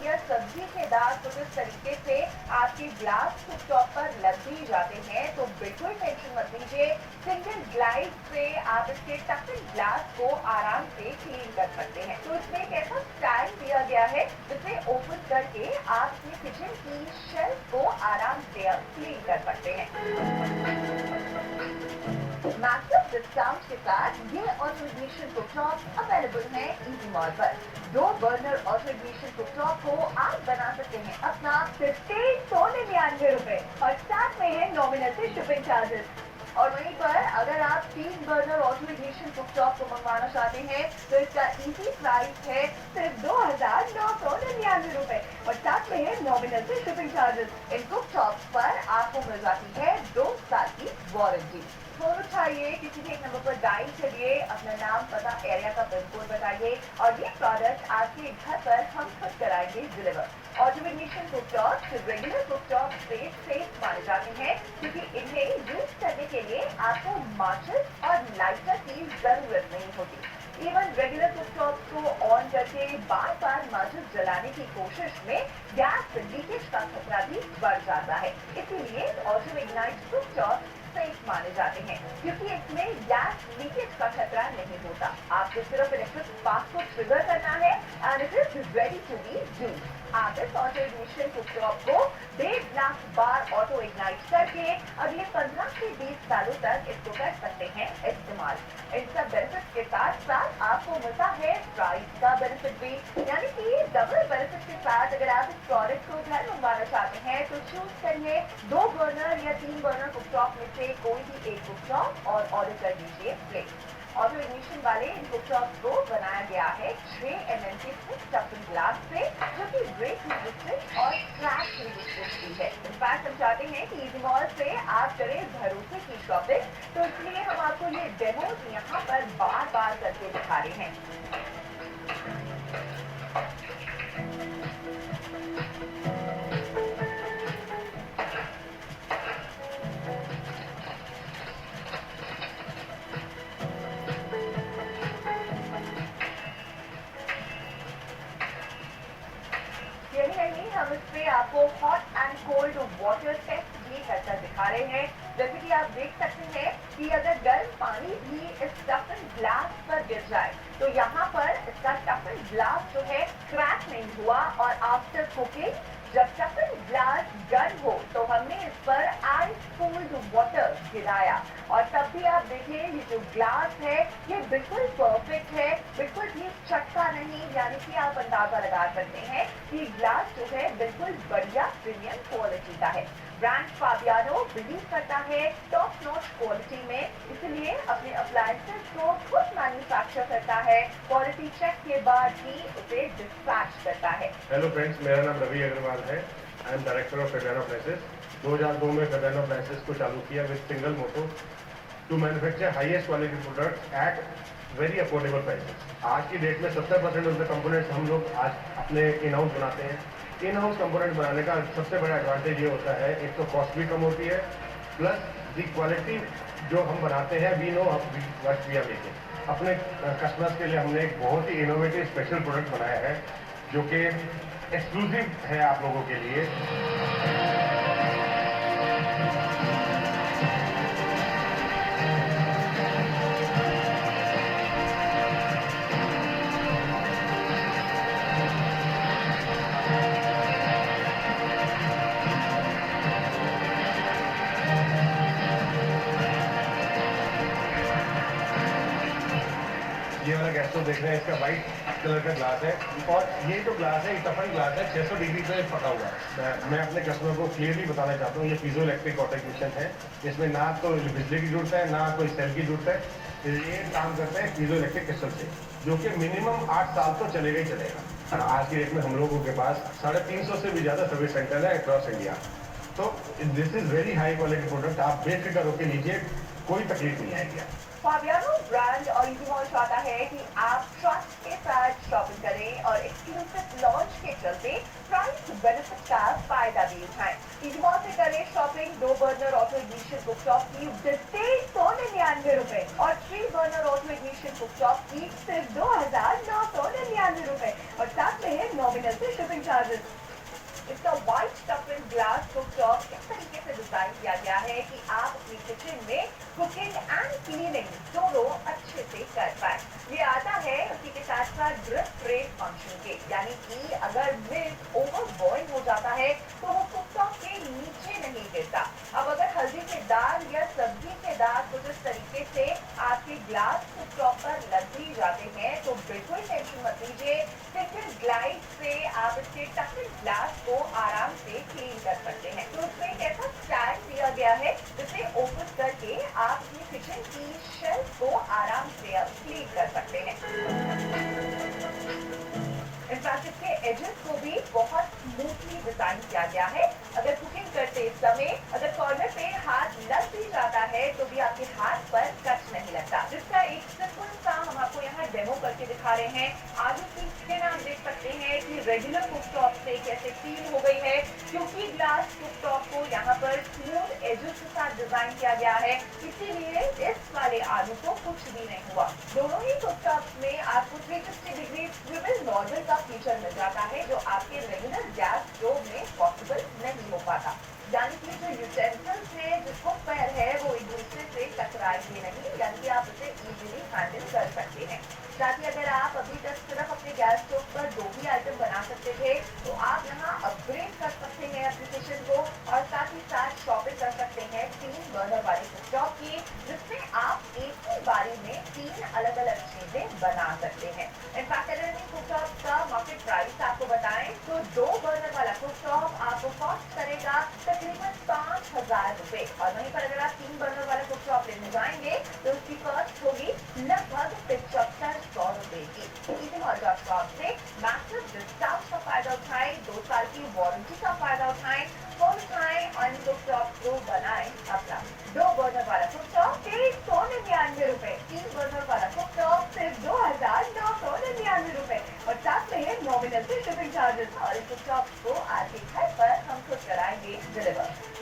या सब्जी के दाग कुछ इस तरीके से आपके ग्लास कुकटॉप पर लग भी जाते हैं तो बिल्कुल टेंशन मत लीजिए। सिंगल ग्लाइड से आप इसके टफन ग्लास को आराम से क्लीन कर सकते हैं। तो इसमें एक ऐसा स्टैंड दिया गया है जिसे ओपन करके आप अपने किचन की शेल्फ को आराम से अब क्लीन कर सकते हैं। मैसिव डिस्काउंट के साथ ये ऑटो इग्निशन कुकटॉप अवेलेबल है इजी मॉल पर। 2 बर्नर ऑटो इग्निशन कुकटॉप को आप बना सकते हैं अपना सिर्फ 399 रुपए और साथ में है नॉमिनल से शिपिंग चार्जेस। और वहीं पर अगर आप 3 बर्नर ऑटो इग्निशन कुकटॉप को मंगवाना चाहते हैं तो इसका इजी प्राइस है सिर्फ 2999 रुपए और साथ में है नॉमिनल से शिपिंग चार्जेस। इन कुकटॉप पर आपको मिल जाती है 2 साल की वारंटी। फोन उठाइए, किसी भी एक नंबर पर डायल करिए, अपना नाम, पता, एरिया का पिन कोड बताइए और ये प्रोडक्ट आपके घर पर हम खुद कराएंगे deliver. Auto ignition cooktop regular cooktop से सेफ माने जाते हैं क्योंकि इन्हें यूज करने के लिए आपको माचिस और लाइटर की जरूरत नहीं होती। इवन रेगुलर कुकटॉप को ऑन करके बार बार माचिस जलाने की कोशिश में गैस लीकेज का खतरा भी बढ़ जाता है। इसीलिए ऑटो इग्नाइट कुकटॉप सेफ माने जाते हैं क्योंकि इसमें गैस लीकेज का खतरा नहीं होता। आपको सिर्फ इलेक्ट्रिक स्पार्क को ट्रिगर करना है and it is ready to be used. आप इस ऑटो इग्निशन कुकटॉप को 1.5 लाख बार ऑटो इग्नाइट करके अगले 15 से 20 सालों तक इसको कर सकते हैं इस्तेमाल। इन सब बेनिफिट के साथ साथ आपको मिलता है प्राइस का बेनिफिट भी, यानी कि डबल बेनिफिट के साथ अगर आप इस प्रोडक्ट को घर मंगवाना चाहते हैं तो चूज करिए 2 बर्नर या 3 बर्नर कुकटॉप में से कोई भी एक कुकटॉप और ऑर्डर कर दीजिए प्लेस। ऑटो इग्निशन वाले इन कुकटॉप को बनाया गया है 6 mm के थिक टफन ग्लास से जो कि ब्रेक रेजिस्टेंट और क्रैक रेजिस्टेंट भी है। इनफैक्ट हम चाहते हैं कि इजी मॉल से आप करें भरोसे की शॉपिंग, तो इसलिए हम आपको ये डेमोज यहाँ पर बार बार करके दिखा रहे हैं। हम इस पे आपको hot and cold water test भी करकर दिखा रहे हैं। जैसे कि आप देख सकते हैं कि अगर गर्म पानी भी इस टफन ग्लास पर गिर जाए तो यहाँ पर इसका टफन ग्लास जो है क्रैक नहीं हुआ और आफ्टर कुकिंग जब टफन ग्लास गर्म हो तो हमने इस पर आइस कोल्ड वाटर गिराया और तब भी आप देखिए ये जो ग्लास है ये बिल्कुल परफेक्ट है, बिल्कुल भी चटका नहीं, यानी कि आप अंदाजा लगा सकते हैं कि ग्लास जो है बिल्कुल बढ़िया प्रीमियम क्वालिटी का है। ब्रांड फाबियानो बिलीव करता है टॉप नॉच क्वालिटी में, इसलिए अपने अप्लायंसेस को खुद मैन्युफैक्चर करता है, क्वालिटी चेक के बाद ही उसे डिस्पैच करता है। हेलो फ्रेंड्स, मेरा नाम रवि अग्रवाल है। I am director of Fabiano appliances. 2002 में फेबियानो अप्लायंसेस को चालू किया with single motto to manufacture highest quality products at very affordable prices. आज की डेट में 70% ऑफ द कंपोनेंट्स हम लोग आज अपने इन हाउस बनाते हैं। इन हाउस कंपोनेंट बनाने का सबसे बड़ा एडवांटेज ये होता है, एक तो कॉस्ट भी कम होती है, प्लस दी क्वालिटी जो हम बनाते हैं we know what we are making. अपने कस्टमर्स के लिए हमने एक बहुत ही इनोवेटिव स्पेशल प्रोडक्ट बनाया है जो कि एक्सक्लूसिव है आप लोगों के लिए। ये वाला गैस तो देख रहे हैं, इसका वाइट कलर का ग्लास है और ये जो ग्लास है ये टफन ग्लास है, 600 डिग्री पे पका हुआ है। मैं अपने कस्टमर को क्लियरली बताना चाहता हूँ ये पीजो इलेक्ट्रिक ऑटो इग्निशन है। इसमें ना तो बिजली की जरूरत है ना कोई सेल की जरूरत है। ये काम करते हैं पीजो इलेक्ट्रिक क्रिस्टल से, जो कि मिनिमम 8 साल तो चलेगा ही चलेगा। आज की डेट में हम लोगों के पास 350 से भी ज़्यादा सर्विस सेंटर है अक्रॉस इंडिया। तो this is very high quality product, आप बेफिक्र होकर लीजिए, कोई तकलीफ नहीं आएगी। फाबियानो ब्रांड और इजी मॉल चाहता है कि आप ट्रस्ट के साथ शॉपिंग करें और एक्सक्लूसिव लॉन्च के चलते प्राइस बेनिफिट का फायदा भी उठाएं। इजी मॉल से करें shopping 2 burner auto ignition cooktop की 399 रुपए और 3 बर्नर ऑटो इग्निशन कुकटॉप की सिर्फ 2999 रुपए और साथ में है नॉमिनल से शिपिंग चार्जेस। इसका व्हाइट टफन ग्लास कुकटॉप इस तरीके से डिजाइन किया गया है कि आप अपनी किचन में कुकिंग एंड क्लीनिंग दोनों अच्छे से कर पाए। ये आता है उसी के साथ साथ ड्रिप रेट फंक्शन के, यानी कि अगर मिल्क ओवर बॉयल हो जाता है तो वो कुकटॉप के नीचे नहीं गिरता। अब अगर हल्दी के दाग या सब्जी के दाग कुछ इस तरीके से आपके ग्लास कुकटॉप पर लग भी जाते हैं तो बिल्कुल टेंशन मत लीजिए। सिंगल ग्लाइड से आप इसके टफन ग्लास को आराम से क्लीन कर सकते हैं। तो उसमें एक ऐसा स्टैंड दिया गया है जिसे ओपन करके आप अपनी किचन की शेल्फ को आराम से अब क्लीन कर सकते हैं। इनफैक्ट इसके एजेस को भी बहुत स्मूथली डिजाइन किया गया है। अगर कुकिंग करते समय अगर कॉर्नर पे हाथ लग भी जाता है तो भी आपके हाथ पर कट नहीं लगता, जिसका एक सिंपल सा हम आपको यहाँ डेमो करके दिखा रहे हैं। आगे की स्किन आप देख सकते हैं कि रेगुलर कुकटॉप से कैसे फील हो गई है, क्योंकि ग्लास कुकटॉप को यहाँ पर स्मूथ एजेस के साथ डिजाइन किया गया है, इसीलिए इस वाले आलू को कुछ भी नहीं हुआ। दोनों ही कुकटॉप में आपको 360 डिग्री स्विvel नॉजल का फीचर मिल जाता है, जो आपके रेगुलर गैस स्टोव में पॉसिबल नहीं हो पाता। यानी कि जो यूटेंसिल्स है जिसको पैर है वो एक दूसरे से टकराएंगे नहीं, यानी कि आप इसे इजीली हैंडल कर सकते हैं। साथ ही अगर आप अभी तक सिर्फ अपने गैस स्टोव पर 2 ही आइटम बना सकते थे तो आप यहाँ अपग्रेड कर सकते हैं अपनी किचन को, और साथ ही साथ शॉपिंग कर सकते हैं 3 बर्नर वाले कुकटॉप की, जिसमें आप एक ही बारी में 3 अलग अलग चीजें बना सकते हैं। इनफैक्ट अगर इन कुकटॉप का मार्केट प्राइस आपको बताएं तो 2 बर्नर वाला कुकटॉप आपको कॉस्ट करेगा तकरीबन 5,000 रुपए, और वहीं पर अगर आप 3 बर्नर वाला कुकटॉप लेने जाएंगे तो उसकी कॉस्ट होगी लगभग 7500 रुपए की। EasyMart.com से मैसिव डिस्काउंट का फायदा उठाएं, 2 साल की वारंटी का फायदा उठाएं, फोन उठाएं और इन कुकटॉप को बनाएं अपना। 2 बर्नर वाला कुकटॉप 199 रुपए, 3 बर्नर वाला कुकटॉप सिर्फ 2,999 रुपए, और साथ में है नॉमिनल से शिपिंग चार्जेस, और इस कुकटॉप को आपके घर पर हम खुद कराएंगे डिलीवर।